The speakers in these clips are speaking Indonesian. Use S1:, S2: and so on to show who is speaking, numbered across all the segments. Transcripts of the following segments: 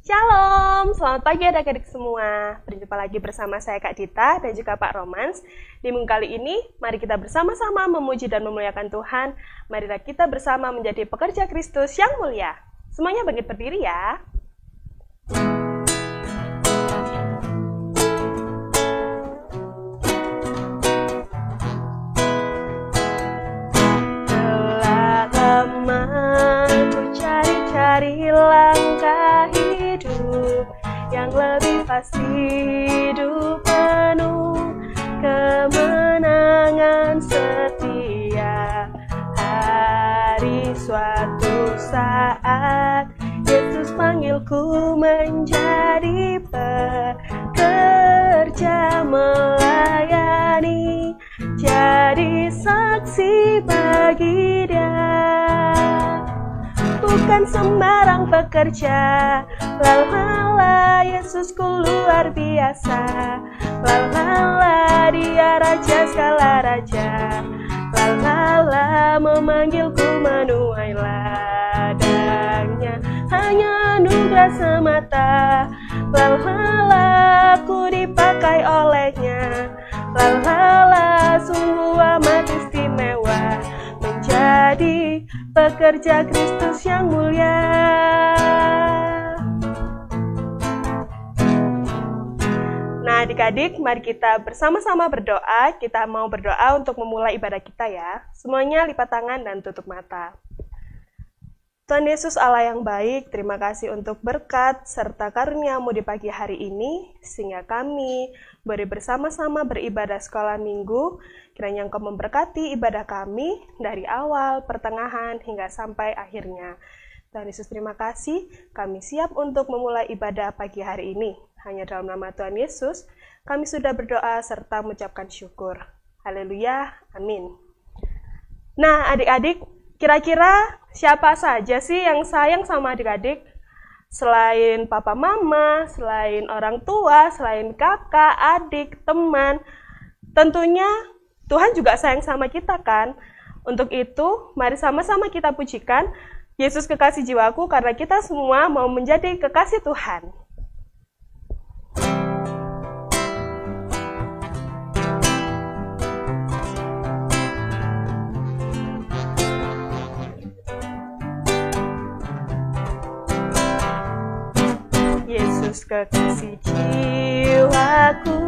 S1: Shalom, selamat pagi adik-adik semua. Berjumpa lagi bersama saya Kak Dita dan juga Pak Romans. Di minggu kali ini, mari kita bersama-sama memuji dan memuliakan Tuhan. Marilah kita bersama menjadi pekerja Kristus yang mulia. Semuanya bangkit berdiri ya. Telah lama ku cari-cari langkah hidup yang lebih pasti, hidup penuh kemenangan setia. Hari suatu saat Yesus panggilku menjadi pekerja melayani, jadi saksi bagi Dia. Bukan sembarang pekerja, lalala Yesusku luar biasa, lalala Dia raja segala raja, lalala memanggilku menuai ladangnya, hanya anugerah semata, lalala aku dipakai olehnya, lalala sungguh amat istimewa, menjadi pekerja Kristus yang mulia. Nah, adik-adik, mari kita bersama-sama berdoa. Kita mau berdoa untuk memulai ibadah kita ya. Semuanya lipat tangan dan tutup mata. Tuhan Yesus Allah yang baik, terima kasih untuk berkat serta karunia-Mu di pagi hari ini, sehingga kami boleh bersama-sama beribadah sekolah minggu. Kiranya Engkau memberkati ibadah kami dari awal, pertengahan, hingga sampai akhirnya. Tuhan Yesus terima kasih, kami siap untuk memulai ibadah pagi hari ini. Hanya dalam nama Tuhan Yesus, kami sudah berdoa serta mengucapkan syukur. Haleluya, amin. Nah, adik-adik, kira-kira siapa saja sih yang sayang sama adik-adik? Selain papa mama, selain orang tua, selain kakak, adik, teman, tentunya Tuhan juga sayang sama kita kan? Untuk itu, mari sama-sama kita pujikan Yesus kekasih jiwaku, karena kita semua mau menjadi kekasih Tuhan. Yesus kekasih jiwaku,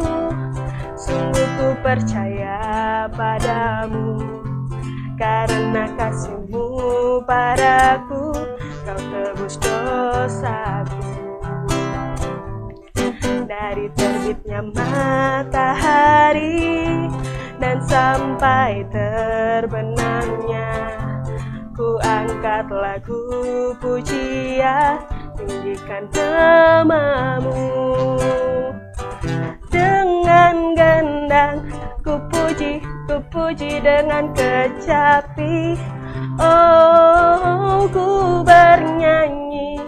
S1: sungguh ku percaya padamu, karena kasih-Mu padaku, Kau tebus dosaku. Dari terbitnya matahari dan sampai terbenamnya, ku angkat lagu pujian, tinggikan nama-Mu. Dengan gendang ku puji dengan kecapi, oh ku bernyanyi,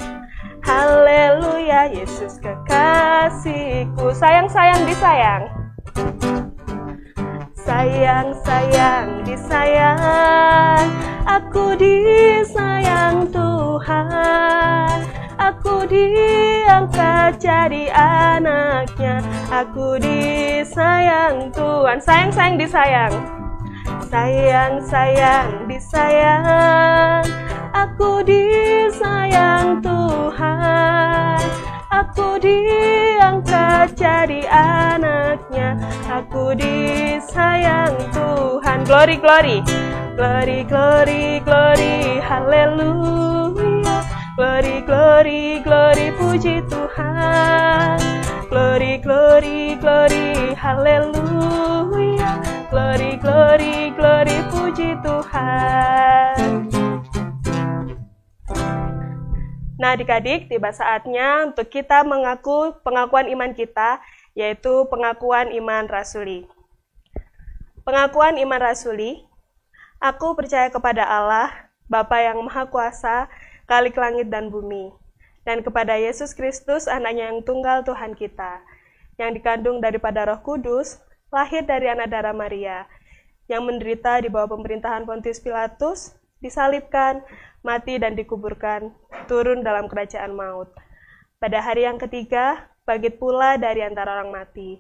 S1: haleluya Yesus kekasihku. Sayang-sayang disayang, sayang-sayang disayang, aku disayang Tuhan, aku diangkat jadi anaknya, aku disayang Tuhan. Sayang-sayang disayang, sayang-sayang disayang, aku disayang Tuhan, aku diangkat jadi anaknya, aku disayang Tuhan. Glory, glory, glory, glory, glory, haleluya. Glory, glory, glory, puji Tuhan. Glory, glory, glory, haleluya. Glory, glory, glory, puji Tuhan. Nah, adik-adik, tiba saatnya untuk kita mengaku pengakuan iman kita, yaitu pengakuan iman rasuli. Pengakuan iman rasuli, aku percaya kepada Allah, Bapa yang Maha Kuasa, Khalik langit dan bumi, dan kepada Yesus Kristus, anaknya yang tunggal Tuhan kita, yang dikandung daripada Roh Kudus, lahir dari anak darah Maria, yang menderita di bawah pemerintahan Pontius Pilatus, disalibkan, mati dan dikuburkan, turun dalam kerajaan maut. Pada hari yang ketiga, bangkit pula dari antara orang mati,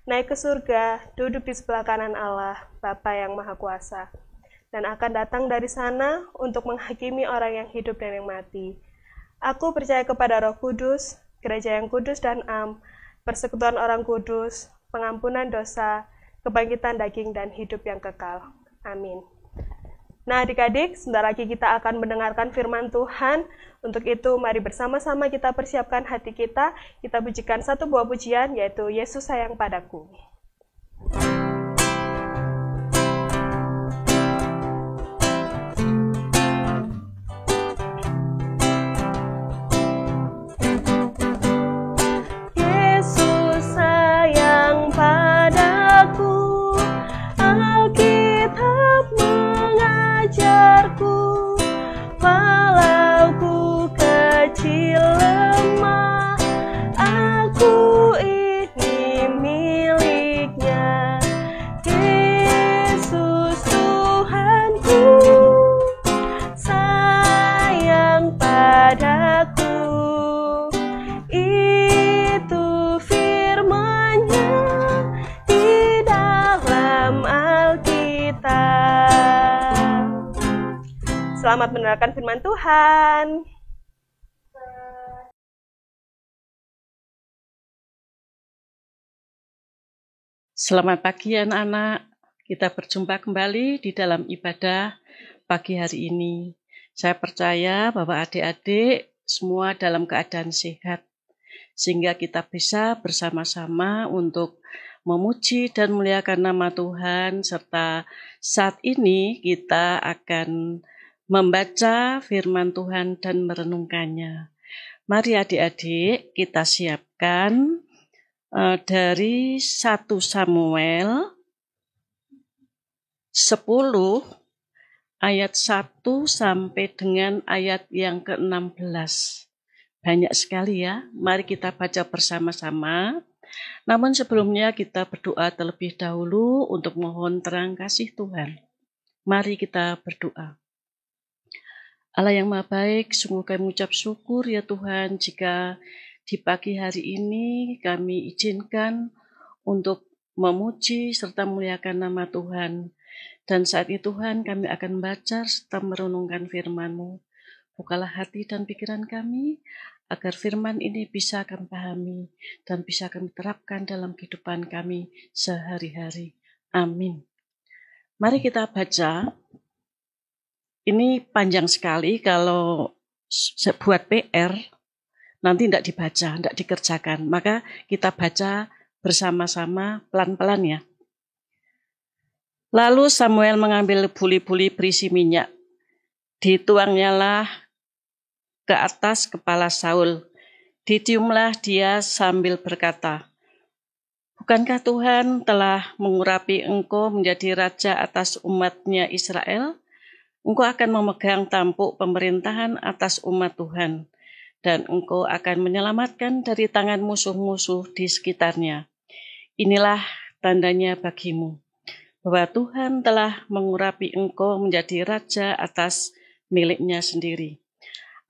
S1: naik ke surga, duduk di sebelah kanan Allah, Bapa yang Maha Kuasa, dan akan datang dari sana untuk menghakimi orang yang hidup dan yang mati. Aku percaya kepada Roh Kudus, gereja yang kudus dan am, persekutuan orang kudus, pengampunan dosa, kebangkitan daging dan hidup yang kekal. Amin. Nah, adik-adik, sebentar lagi kita akan mendengarkan firman Tuhan. Untuk itu, mari bersama-sama kita persiapkan hati kita. Kita pujikan satu buah pujian, yaitu Yesus Sayang Padaku. Yesus sayang padaku, Alkitab mengajarku, walau ku kecil lemah, aku ini miliknya. Yesus Tuhanku sayang padaku, itu firman-Nya di dalam Alkitab. Selamat mendengarkan firman Tuhan.
S2: Selamat pagi anak-anak, kita berjumpa kembali di dalam ibadah pagi hari ini. Saya percaya bahwa adik-adik semua dalam keadaan sehat, sehingga kita bisa bersama-sama untuk memuji dan memuliakan nama Tuhan, serta saat ini kita akan membaca firman Tuhan dan merenungkannya. Mari adik-adik kita siapkan dari 1 Samuel 10 ayat 1 sampai dengan ayat yang ke-16. Banyak sekali ya, mari kita baca bersama-sama. Namun sebelumnya kita berdoa terlebih dahulu untuk mohon terang kasih Tuhan. Mari kita berdoa. Allah yang Maha Baik, sungguh kami mengucap syukur ya Tuhan jika di pagi hari ini kami izinkan untuk memuji serta memuliakan nama Tuhan. Dan saat ini Tuhan kami akan membaca serta merenungkan firman-Mu. Bukalah hati dan pikiran kami agar firman ini bisa kami pahami dan bisa kami terapkan dalam kehidupan kami sehari-hari. Amin. Mari kita baca. Ini panjang sekali kalau buat PR. Nanti tidak dibaca, tidak dikerjakan. Maka kita baca bersama-sama pelan-pelan ya. Lalu Samuel mengambil buli-buli berisi minyak. Dituangnyalah ke atas kepala Saul. Ditiumlah dia sambil berkata, "Bukankah Tuhan telah mengurapi engkau menjadi raja atas umatnya Israel? Engkau akan memegang tampuk pemerintahan atas umat Tuhan. Dan engkau akan menyelamatkan dari tangan musuh-musuh di sekitarnya. Inilah tandanya bagimu, bahwa Tuhan telah mengurapi engkau menjadi raja atas miliknya sendiri.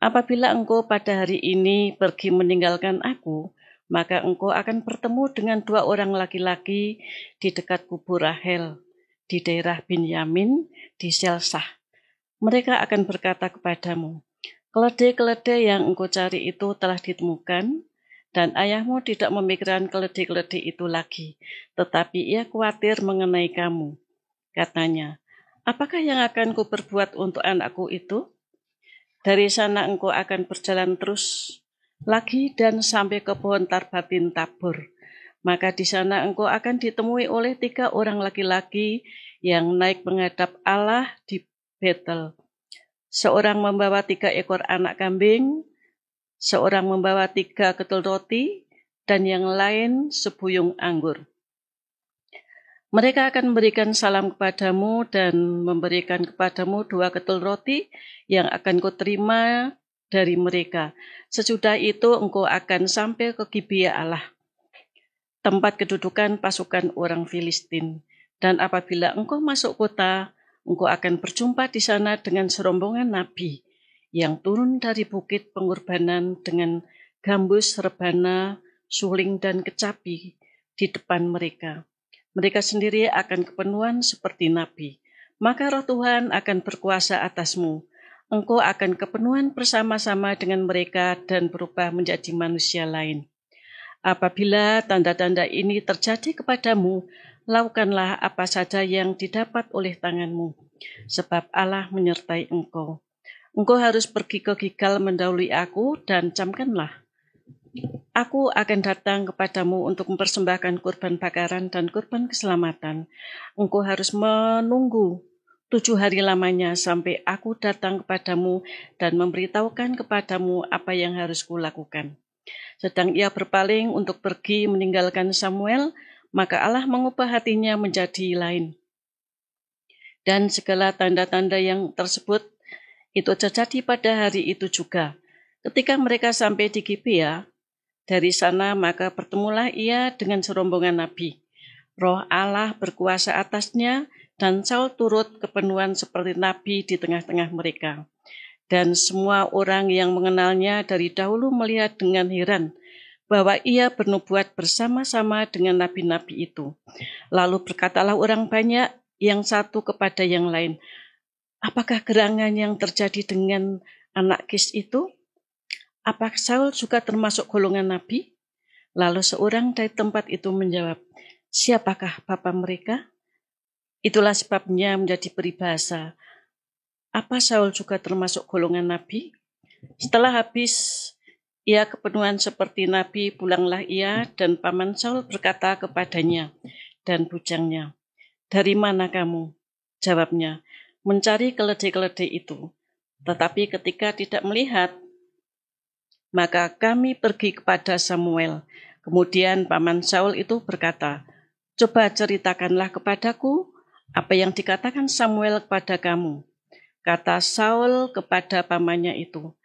S2: Apabila engkau pada hari ini pergi meninggalkan aku, maka engkau akan bertemu dengan 2 orang laki-laki di dekat kubur Rahel, di daerah Binyamin, di Selsah. Mereka akan berkata kepadamu, keledai-keledai yang engkau cari itu telah ditemukan, dan ayahmu tidak memikirkan keledai-keledai itu lagi, tetapi ia khawatir mengenai kamu. Katanya, apakah yang akan kuperbuat untuk anakku itu? Dari sana engkau akan berjalan terus lagi dan sampai ke pohon Tarbatin Tabor. Maka di sana engkau akan ditemui oleh 3 orang laki-laki yang naik menghadap Allah di Betel. Seorang membawa 3 ekor anak kambing, seorang membawa 3 ketul roti, dan yang lain sebuyung anggur. Mereka akan memberikan salam kepadamu dan memberikan kepadamu 2 ketul roti yang akan kau terima dari mereka. Sesudah itu engkau akan sampai ke Gibea Allah, tempat kedudukan pasukan orang Filistin. Dan apabila engkau masuk kota, engkau akan berjumpa di sana dengan serombongan nabi yang turun dari bukit pengorbanan dengan gambus, rebana, suling, dan kecapi di depan mereka. Mereka sendiri akan kepenuhan seperti nabi. Maka roh Tuhan akan berkuasa atasmu. Engkau akan kepenuhan bersama-sama dengan mereka dan berubah menjadi manusia lain. Apabila tanda-tanda ini terjadi kepadamu, lakukanlah apa saja yang didapat oleh tanganmu, sebab Allah menyertai engkau. Engkau harus pergi ke Gilgal mendahului aku dan camkanlah. Aku akan datang kepadamu untuk mempersembahkan kurban bakaran dan kurban keselamatan. Engkau harus menunggu 7 hari lamanya sampai aku datang kepadamu dan memberitahukan kepadamu apa yang harus kulakukan. Sedang ia berpaling untuk pergi meninggalkan Samuel, maka Allah mengubah hatinya menjadi lain. Dan segala tanda-tanda yang tersebut itu terjadi pada hari itu juga. Ketika mereka sampai di Gibea, dari sana maka bertemulah ia dengan serombongan nabi. Roh Allah berkuasa atasnya, dan Saul turut kepenuhan seperti nabi di tengah-tengah mereka. Dan semua orang yang mengenalnya dari dahulu melihat dengan heran bahwa ia bernubuat bersama-sama dengan nabi-nabi itu. Lalu berkatalah orang banyak yang satu kepada yang lain, apakah gerangan yang terjadi dengan anak Kis itu? Apakah Saul juga termasuk golongan nabi? Lalu seorang dari tempat itu menjawab, siapakah bapa mereka? Itulah sebabnya menjadi peribahasa, apa Saul juga termasuk golongan nabi? Setelah habis ia kepenuhan seperti nabi, pulanglah ia, dan paman Saul berkata kepadanya dan bujangnya, dari mana kamu? Jawabnya, mencari keledai-keledai itu. Tetapi ketika tidak melihat, maka kami pergi kepada Samuel. Kemudian paman Saul itu berkata, coba ceritakanlah kepadaku apa yang dikatakan Samuel kepada kamu. Kata Saul kepada pamannya itu,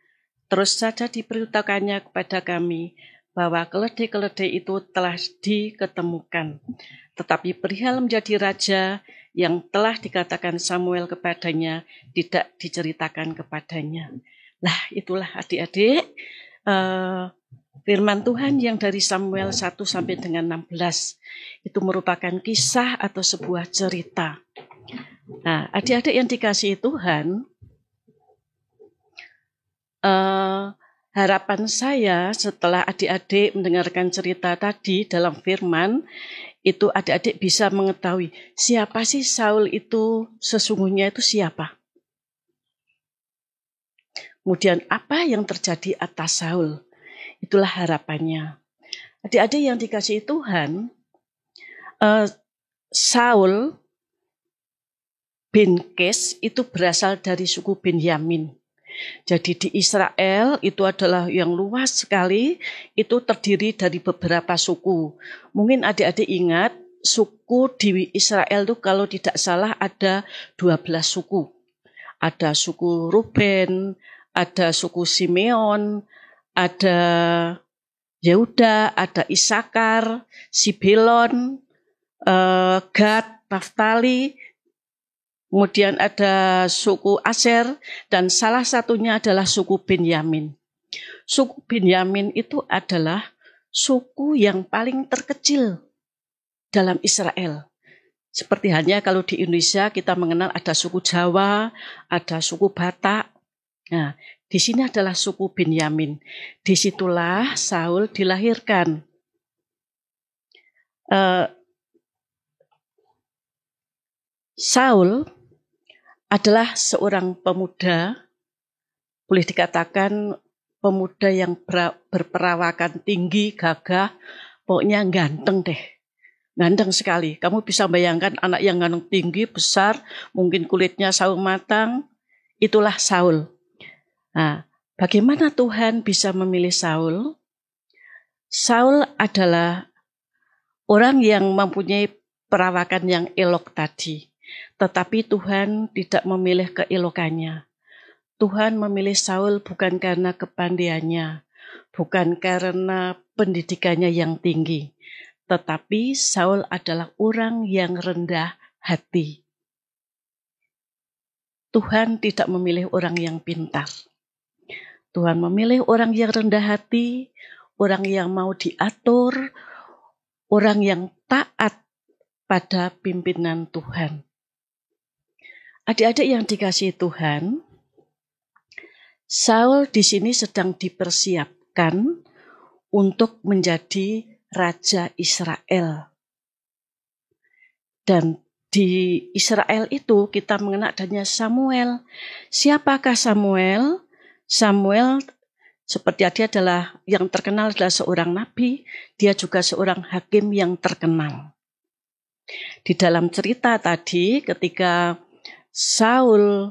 S2: terus saja diberitakannya kepada kami bahwa keledai-keledai itu telah diketemukan. Tetapi perihal menjadi raja yang telah dikatakan Samuel kepadanya tidak diceritakan kepadanya. Lah itulah adik-adik firman Tuhan yang dari Samuel 1 sampai dengan 16. Itu merupakan kisah atau sebuah cerita. Nah, adik-adik yang dikasihi Tuhan, harapan saya setelah adik-adik mendengarkan cerita tadi dalam firman, itu adik-adik bisa mengetahui siapa sih Saul itu, sesungguhnya itu siapa. Kemudian apa yang terjadi atas Saul, itulah harapannya. Adik-adik yang dikasihi Tuhan, Saul bin Kis itu berasal dari suku Benyamin. Jadi di Israel itu adalah yang luas sekali, itu terdiri dari beberapa suku. Mungkin adik-adik ingat, suku di Israel itu kalau tidak salah ada 12 suku. Ada suku Ruben, ada suku Simeon, ada Yehuda, ada Isakar, Sibelon, Gad, Naftali, kemudian ada suku Aser, dan salah satunya adalah suku Benyamin. Suku Benyamin itu adalah suku yang paling terkecil dalam Israel. Seperti halnya kalau di Indonesia kita mengenal ada suku Jawa, ada suku Batak. Nah, di sini adalah suku Benyamin. Disitulah Saul dilahirkan. Saul adalah seorang pemuda, boleh dikatakan pemuda yang berperawakan tinggi, gagah, pokoknya ganteng deh. Ganteng sekali. Kamu bisa bayangkan anak yang ganteng tinggi, besar, mungkin kulitnya sawo matang, itulah Saul. Nah, bagaimana Tuhan bisa memilih Saul? Saul adalah orang yang mempunyai perawakan yang elok tadi. Tetapi Tuhan tidak memilih keelokannya. Tuhan memilih Saul bukan karena kepandaiannya, bukan karena pendidikannya yang tinggi. Tetapi Saul adalah orang yang rendah hati. Tuhan tidak memilih orang yang pintar. Tuhan memilih orang yang rendah hati, orang yang mau diatur, orang yang taat pada pimpinan Tuhan. Adik-adik yang dikasihi Tuhan, Saul di sini sedang dipersiapkan untuk menjadi Raja Israel. Dan di Israel itu kita mengenal adanya Samuel. Siapakah Samuel? Samuel seperti dia adalah yang terkenal adalah seorang nabi, dia juga seorang hakim yang terkenal. Di dalam cerita tadi ketika Saul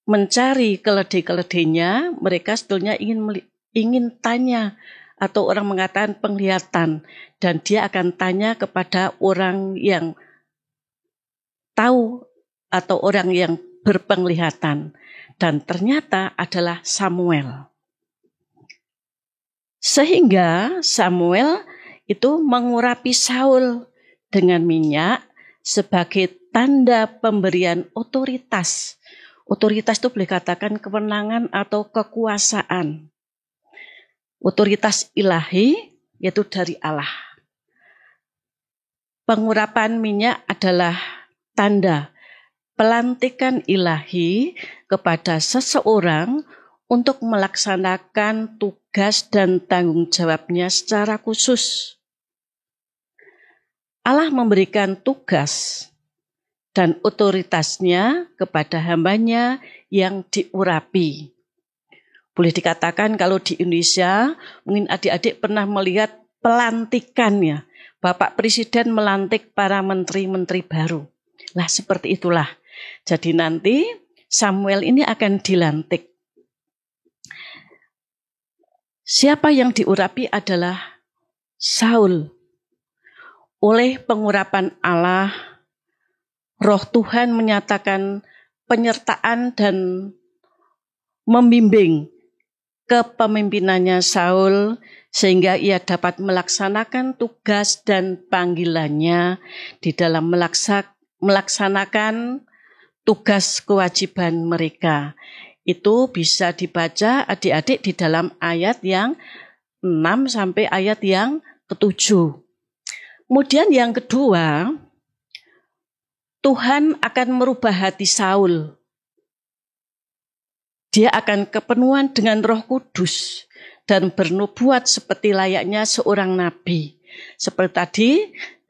S2: mencari keledai-keledainya, mereka sebetulnya ingin tanya atau orang mengatakan penglihatan, dan dia akan tanya kepada orang yang tahu atau orang yang berpenglihatan. Dan ternyata adalah Samuel. Sehingga Samuel itu mengurapi Saul dengan minyak sebagai tanda pemberian otoritas. Otoritas itu boleh katakan kewenangan atau kekuasaan. Otoritas ilahi yaitu dari Allah. Pengurapan minyak adalah tanda pelantikan ilahi kepada seseorang untuk melaksanakan tugas dan tanggung jawabnya secara khusus. Allah memberikan tugas dan otoritasnya kepada hambanya yang diurapi. Boleh dikatakan kalau di Indonesia, mungkin adik-adik pernah melihat pelantikannya. Bapak Presiden melantik para menteri-menteri baru. Lah seperti itulah. Jadi nanti Samuel ini akan dilantik. Siapa yang diurapi adalah Saul. Oleh pengurapan Allah, Roh Tuhan menyatakan penyertaan dan membimbing kepemimpinannya Saul sehingga ia dapat melaksanakan tugas dan panggilannya di dalam melaksanakan tugas kewajiban mereka. Itu bisa dibaca adik-adik di dalam ayat yang 6 sampai ayat yang ke-7. Kemudian yang kedua, Tuhan akan merubah hati Saul. Dia akan kepenuhan dengan Roh Kudus dan bernubuat seperti layaknya seorang nabi. Seperti tadi,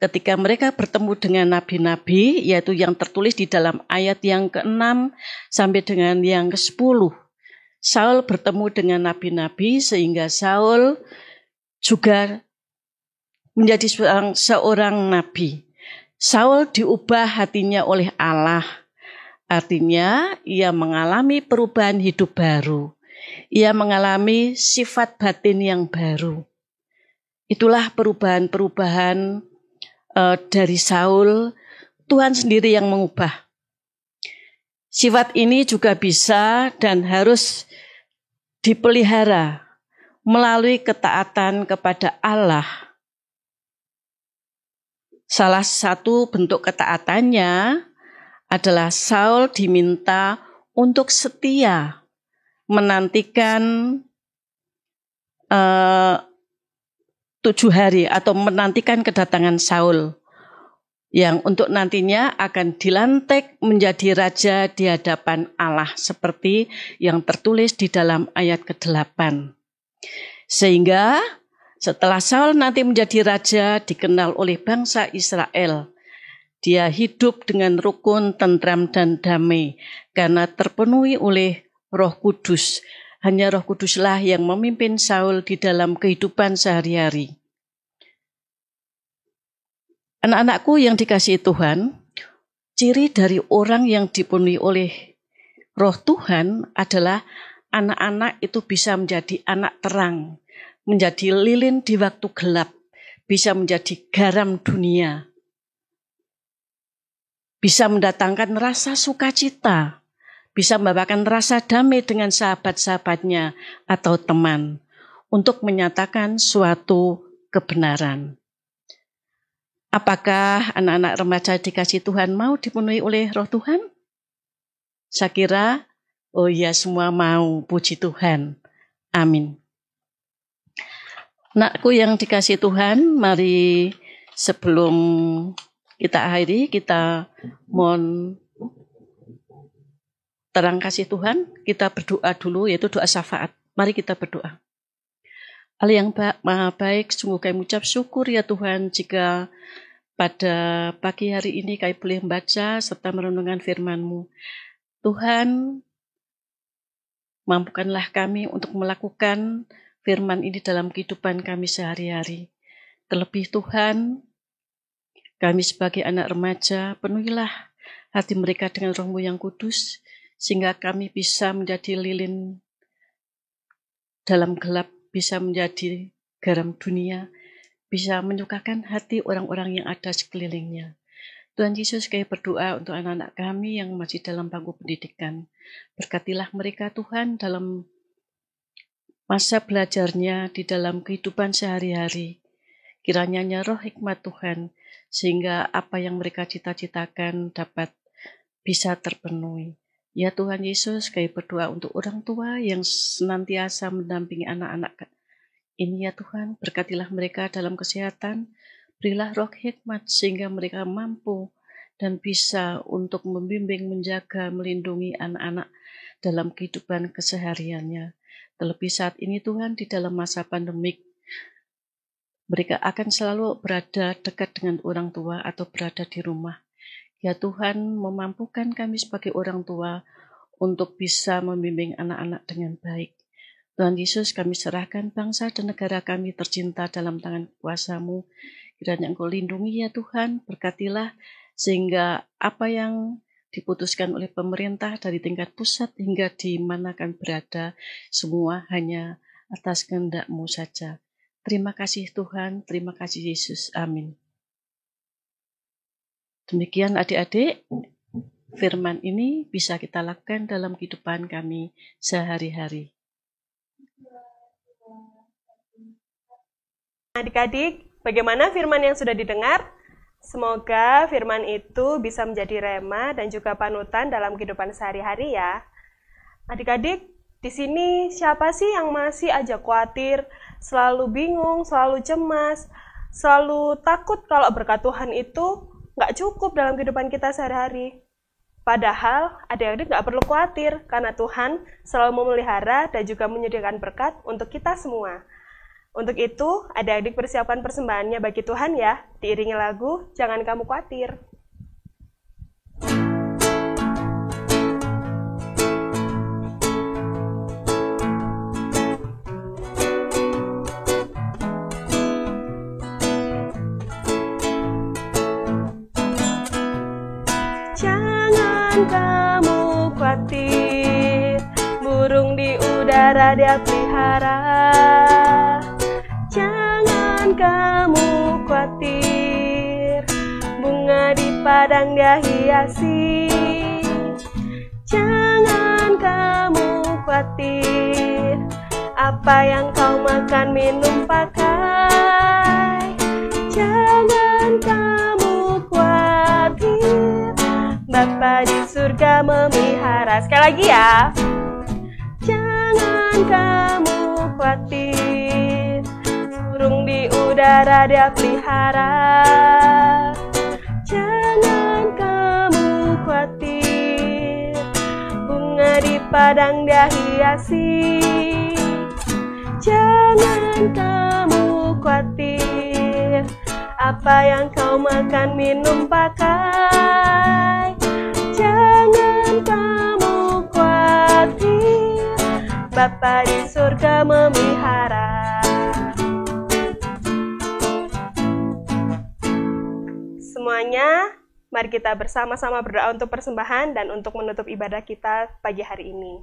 S2: ketika mereka bertemu dengan nabi-nabi, yaitu yang tertulis di dalam ayat yang ke-6 sampai dengan yang ke-10. Saul bertemu dengan nabi-nabi sehingga Saul juga menjadi seorang nabi. Saul diubah hatinya oleh Allah. Artinya ia mengalami perubahan hidup baru. Ia mengalami sifat batin yang baru. Itulah perubahan-perubahan dari Saul, Tuhan sendiri yang mengubah. Sifat ini juga bisa dan harus dipelihara melalui ketaatan kepada Allah. Salah satu bentuk ketaatannya adalah Saul diminta untuk setia menantikan 7 hari atau menantikan kedatangan Saul yang untuk nantinya akan dilantik menjadi raja di hadapan Allah seperti yang tertulis di dalam ayat ke-8. Sehingga setelah Saul nanti menjadi raja dikenal oleh bangsa Israel, dia hidup dengan rukun, tentram, dan damai karena terpenuhi oleh Roh Kudus. Hanya Roh Kuduslah yang memimpin Saul di dalam kehidupan sehari-hari. Anak-anakku yang dikasihi Tuhan, ciri dari orang yang dipenuhi oleh Roh Tuhan adalah anak-anak itu bisa menjadi anak terang, menjadi lilin di waktu gelap, bisa menjadi garam dunia, bisa mendatangkan rasa sukacita, bisa membawakan rasa damai dengan sahabat-sahabatnya atau teman untuk menyatakan suatu kebenaran. Apakah anak-anak remaja dikasihi Tuhan mau dipenuhi oleh Roh Tuhan? Saya kira Oh ya, semua mau. Puji Tuhan. Amin. Nakku yang dikasih Tuhan, mari sebelum kita akhiri, kita mohon terang kasih Tuhan, kita berdoa dulu, yaitu doa syafaat. Mari kita berdoa. Allah yang maha baik, sungguh kami ucap syukur ya Tuhan, jika pada pagi hari ini kami boleh membaca serta merenungkan firman-Mu. Tuhan, mampukanlah kami untuk melakukan firman ini dalam kehidupan kami sehari-hari. Terlebih Tuhan, kami sebagai anak remaja, penuhilah hati mereka dengan Roh-Mu yang kudus, sehingga kami bisa menjadi lilin dalam gelap, bisa menjadi garam dunia, bisa menyukakan hati orang-orang yang ada sekelilingnya. Tuhan Yesus, kami berdoa untuk anak-anak kami yang masih dalam bangku pendidikan. Berkatilah mereka Tuhan dalam masa belajarnya, di dalam kehidupan sehari-hari. Kiranya roh hikmat Tuhan, sehingga apa yang mereka cita-citakan dapat bisa terpenuhi. Ya Tuhan Yesus, kami berdoa untuk orang tua yang senantiasa mendampingi anak-anak ini ya Tuhan, berkatilah mereka dalam kesehatan, berilah roh hikmat sehingga mereka mampu dan bisa untuk membimbing, menjaga, melindungi anak-anak dalam kehidupan kesehariannya. Terlebih saat ini Tuhan, di dalam masa pandemik, mereka akan selalu berada dekat dengan orang tua atau berada di rumah. Ya Tuhan, memampukan kami sebagai orang tua untuk bisa membimbing anak-anak dengan baik. Tuhan Yesus, kami serahkan bangsa dan negara kami tercinta dalam tangan kuasa-Mu. Kiranya Engkau lindungi ya Tuhan, berkatilah sehingga apa yang diputuskan oleh pemerintah dari tingkat pusat hingga di mana akan berada, semua hanya atas kehendak-Mu saja. Terima kasih Tuhan, terima kasih Yesus. Amin. Demikian adik-adik, firman ini bisa kita lakukan dalam kehidupan kami sehari-hari.
S1: Adik-adik, bagaimana firman yang sudah didengar? Semoga firman itu bisa menjadi rema dan juga panutan dalam kehidupan sehari-hari ya. Adik-adik, di sini siapa sih yang masih aja khawatir, selalu bingung, selalu cemas, selalu takut kalau berkat Tuhan itu nggak cukup dalam kehidupan kita sehari-hari? Padahal adik-adik nggak perlu khawatir, karena Tuhan selalu memelihara dan juga menyediakan berkat untuk kita semua. Untuk itu, adik-adik persiapkan persembahannya bagi Tuhan ya, diiringi lagu Jangan Kamu Khawatir. Jangan kamu khawatir, burung di udara Dia pelihara. Jangan kamu khawatir, bunga di padang Dia hiasi. Jangan kamu khawatir, apa yang kau makan, minum, pakai. Jangan kamu khawatir, Bapa di surga memelihara. Sekali lagi ya. Jangan kamu khawatir, burung di udara Dia pelihara. Jangan kamu khawatir, bunga di padang Dia hiasi. Jangan kamu khawatir, apa yang kau makan, minum, pakai. Jangan kamu khawatir, Bapa di surga memelihara. Semuanya, mari kita bersama-sama berdoa untuk persembahan dan untuk menutup ibadah kita pagi hari ini.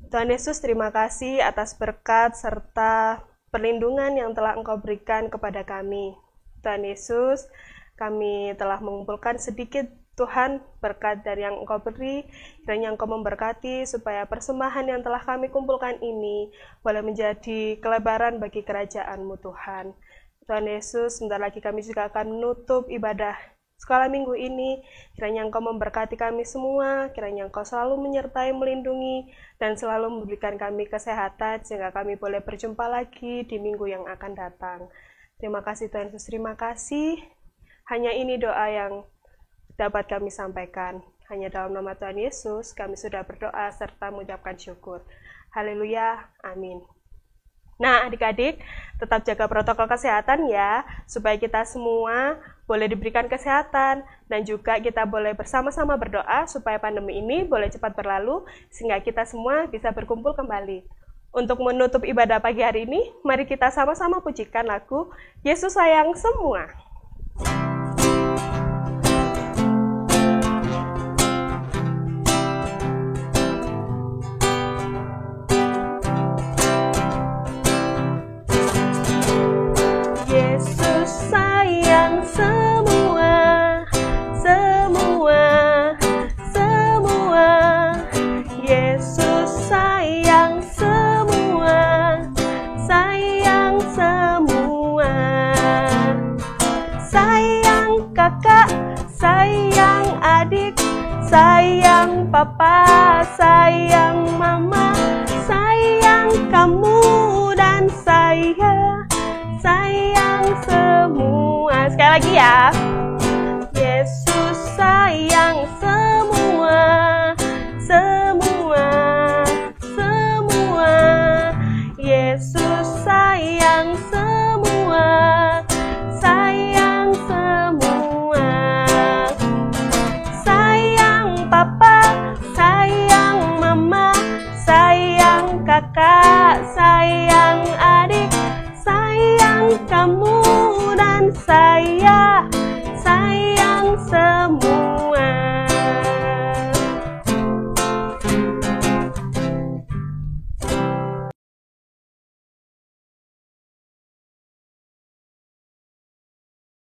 S1: Tuhan Yesus, terima kasih atas berkat serta perlindungan yang telah Engkau berikan kepada kami. Tuhan Yesus, kami telah mengumpulkan sedikit Tuhan berkat dari yang Engkau beri, kiranya Engkau memberkati supaya persembahan yang telah kami kumpulkan ini boleh menjadi kelebaran bagi kerajaan-Mu Tuhan. Tuhan Yesus, sebentar lagi kami juga akan menutup ibadah sekolah minggu ini. Kiranya Engkau memberkati kami semua, kiranya Engkau selalu menyertai, melindungi, dan selalu memberikan kami kesehatan, sehingga kami boleh berjumpa lagi di minggu yang akan datang. Terima kasih Tuhan Yesus, terima kasih. Hanya ini doa yang dapat kami sampaikan. Hanya dalam nama Tuhan Yesus, kami sudah berdoa serta mengucapkan syukur. Haleluya, amin. Nah, adik-adik, tetap jaga protokol kesehatan ya, supaya kita semua boleh diberikan kesehatan, dan juga kita boleh bersama-sama berdoa supaya pandemi ini boleh cepat berlalu, sehingga kita semua bisa berkumpul kembali. Untuk menutup ibadah pagi hari ini, mari kita sama-sama pujikan lagu Yesus Sayang Semua. Sayang papa, sayang mama, sayang kamu dan saya, sayang semua. Sekali lagi ya. Yesus sayang semua, semua, semua. Yesus sayang semua, sayang semua. Papa, sayang mama, sayang kakak, sayang adik, sayang kamu dan saya.